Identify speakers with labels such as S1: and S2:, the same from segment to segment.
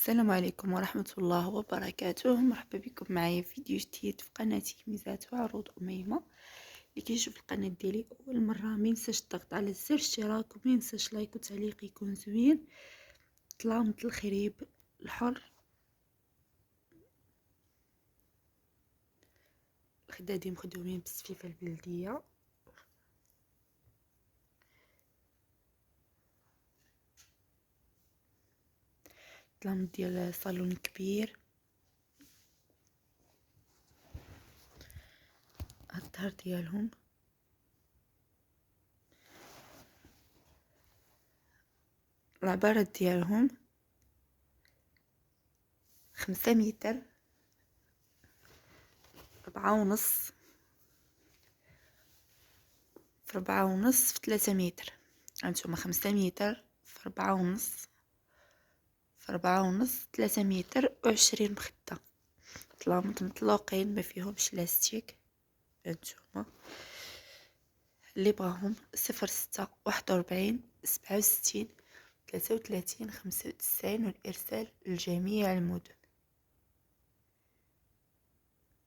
S1: السلام عليكم ورحمة الله وبركاته. مرحبا بكم معايا في فيديو جديد في قناتي ميزات وعروض أميمة. اللي كيشوف القناة ديالي أول مرة مينساش الضغط على زر الاشتراك ومينساش لايك وتعليق يكون زوين. طلامة الخريب الحر، الخدادي مخدومين بالسفيفة البلدية. طلامة ديال صالون كبير. هاد الظهر ديالهم، العبارات ديالهم 5 متر، 4.5 في 4.5 في 3 متر. هانتوما 5 متر في 4.5 في 4.5 3 متر و20 مخدة. طلامط مطلوقين ما فيهمش لاستيك. هانتوما اللي بغاهم 0641 47 37 95 والإرسال لجميع المدن.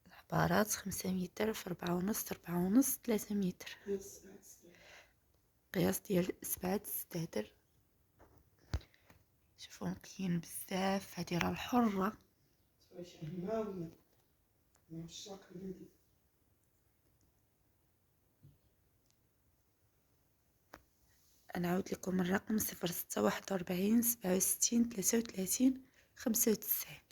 S1: العبارات 5 متر في 4.5 في 4.5 3 متر. قياس ديال 7 ستادر. شوفوا نقيين بزاف. هادي راه الحرة. نعاود لكم الرقم 0641 67 33 95.